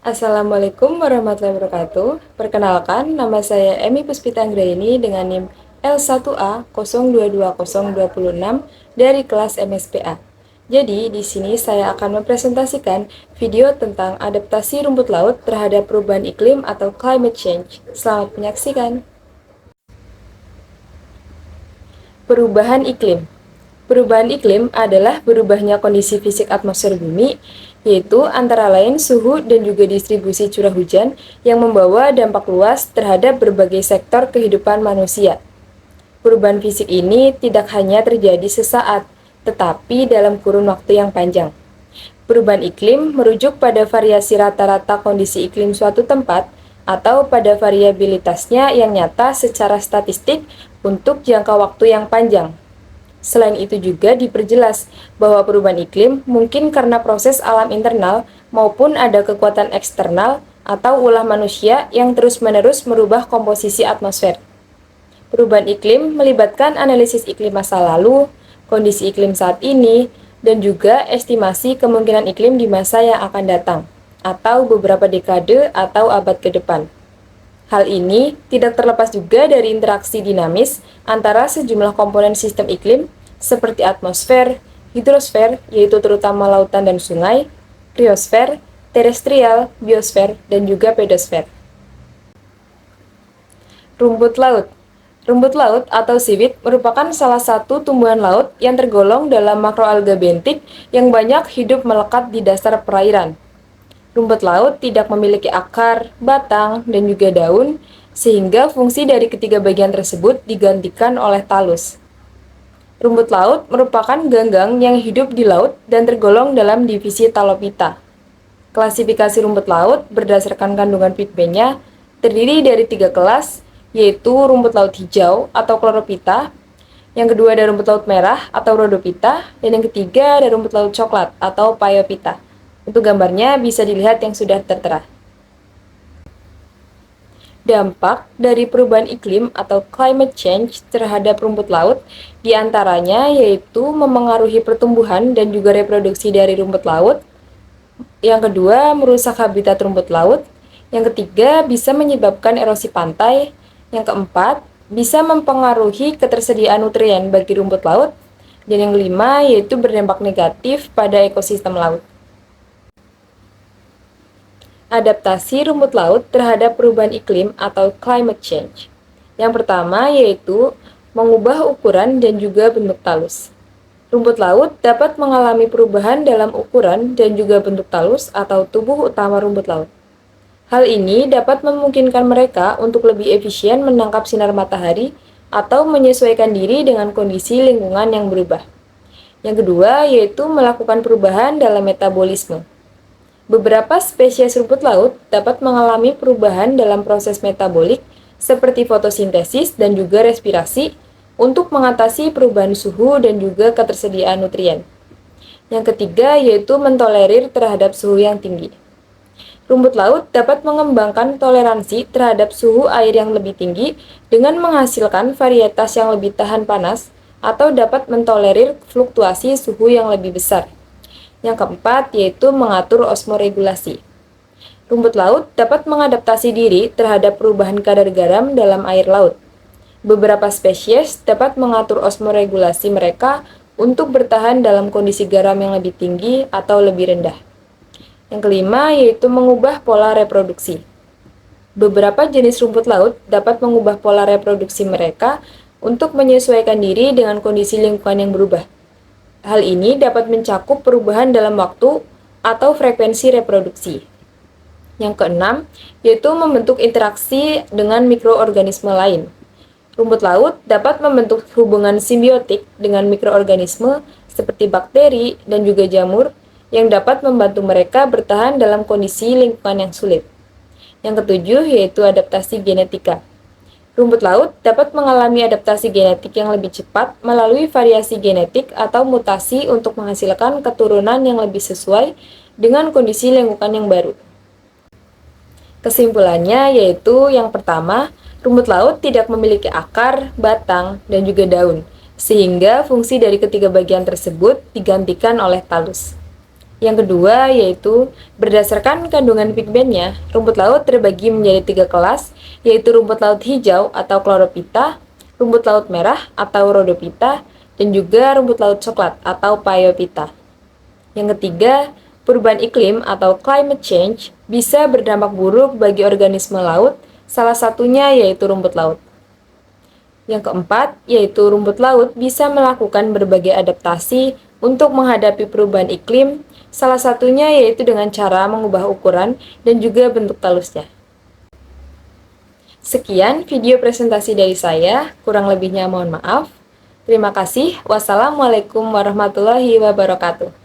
Assalamualaikum warahmatullahi wabarakatuh. Perkenalkan, nama saya Emi Puspita Anggraini dengan NIM L1A022026 dari kelas MSPA. Jadi, di sini saya akan mempresentasikan video tentang adaptasi rumput laut terhadap perubahan iklim atau climate change. Selamat menyaksikan. Perubahan iklim. Perubahan iklim adalah berubahnya kondisi fisik atmosfer bumi, yaitu antara lain suhu dan juga distribusi curah hujan yang membawa dampak luas terhadap berbagai sektor kehidupan manusia. Perubahan fisik ini tidak hanya terjadi sesaat, tetapi dalam kurun waktu yang panjang. Perubahan iklim merujuk pada variasi rata-rata kondisi iklim suatu tempat atau pada variabilitasnya yang nyata secara statistik untuk jangka waktu yang panjang. Selain itu juga diperjelas bahwa perubahan iklim mungkin karena proses alam internal maupun ada kekuatan eksternal atau ulah manusia yang terus-menerus merubah komposisi atmosfer. Perubahan iklim melibatkan analisis iklim masa lalu, kondisi iklim saat ini, dan juga estimasi kemungkinan iklim di masa yang akan datang, atau beberapa dekade atau abad ke depan. Hal ini tidak terlepas juga dari interaksi dinamis antara sejumlah komponen sistem iklim seperti atmosfer, hidrosfer, yaitu terutama lautan dan sungai, kriosfer, terestrial, biosfer, dan juga pedosfer. Rumput laut. Rumput laut atau seaweed merupakan salah satu tumbuhan laut yang tergolong dalam makroalga bentik yang banyak hidup melekat di dasar perairan. Rumput laut tidak memiliki akar, batang, dan juga daun, sehingga fungsi dari ketiga bagian tersebut digantikan oleh talus. Rumput laut merupakan ganggang yang hidup di laut dan tergolong dalam divisi Talopita. Klasifikasi rumput laut berdasarkan kandungan pigmennya terdiri dari 3 kelas, yaitu rumput laut hijau atau Chlorophyta, yang kedua ada rumput laut merah atau Rhodophyta, dan yang ketiga ada rumput laut coklat atau Phaeophyta. Untuk gambarnya bisa dilihat yang sudah tertera. Dampak dari perubahan iklim atau climate change terhadap rumput laut diantaranya yaitu memengaruhi pertumbuhan dan juga reproduksi dari rumput laut. Yang kedua, merusak habitat rumput laut. Yang ketiga, bisa menyebabkan erosi pantai. Yang keempat, bisa mempengaruhi ketersediaan nutrien bagi rumput laut. Dan yang kelima, yaitu berdampak negatif pada ekosistem laut. Adaptasi rumput laut terhadap perubahan iklim atau climate change. Yang pertama yaitu mengubah ukuran dan juga bentuk talus. Rumput laut dapat mengalami perubahan dalam ukuran dan juga bentuk talus atau tubuh utama rumput laut. Hal ini dapat memungkinkan mereka untuk lebih efisien menangkap sinar matahari atau menyesuaikan diri dengan kondisi lingkungan yang berubah. Yang kedua yaitu melakukan perubahan dalam metabolisme. Beberapa spesies rumput laut dapat mengalami perubahan dalam proses metabolik seperti fotosintesis dan juga respirasi untuk mengatasi perubahan suhu dan juga ketersediaan nutrien. Yang ketiga yaitu mentolerir terhadap suhu yang tinggi. Rumput laut dapat mengembangkan toleransi terhadap suhu air yang lebih tinggi dengan menghasilkan varietas yang lebih tahan panas atau dapat mentolerir fluktuasi suhu yang lebih besar. Yang keempat yaitu mengatur osmoregulasi. Rumput laut dapat mengadaptasi diri terhadap perubahan kadar garam dalam air laut. Beberapa spesies dapat mengatur osmoregulasi mereka untuk bertahan dalam kondisi garam yang lebih tinggi atau lebih rendah. Yang kelima yaitu mengubah pola reproduksi. Beberapa jenis rumput laut dapat mengubah pola reproduksi mereka untuk menyesuaikan diri dengan kondisi lingkungan yang berubah. Hal ini dapat mencakup perubahan dalam waktu atau frekuensi reproduksi. Yang keenam, yaitu membentuk interaksi dengan mikroorganisme lain. Rumput laut dapat membentuk hubungan simbiotik dengan mikroorganisme seperti bakteri dan juga jamur yang dapat membantu mereka bertahan dalam kondisi lingkungan yang sulit. Yang ketujuh, yaitu adaptasi genetika. Rumput laut dapat mengalami adaptasi genetik yang lebih cepat melalui variasi genetik atau mutasi untuk menghasilkan keturunan yang lebih sesuai dengan kondisi lingkungan yang baru. Kesimpulannya yaitu yang pertama, rumput laut tidak memiliki akar, batang, dan juga daun, sehingga fungsi dari ketiga bagian tersebut digantikan oleh talus. Yang kedua yaitu berdasarkan kandungan pigmennya, rumput laut terbagi menjadi 3 kelas, yaitu rumput laut hijau atau chlorophyta, rumput laut merah atau rhodophyta, dan juga rumput laut coklat atau phaeophyta. Yang ketiga, perubahan iklim atau climate change bisa berdampak buruk bagi organisme laut, salah satunya yaitu rumput laut. Yang keempat, yaitu rumput laut bisa melakukan berbagai adaptasi untuk menghadapi perubahan iklim, salah satunya yaitu dengan cara mengubah ukuran dan juga bentuk talusnya. Sekian video presentasi dari saya, kurang lebihnya mohon maaf. Terima kasih. Wassalamualaikum warahmatullahi wabarakatuh.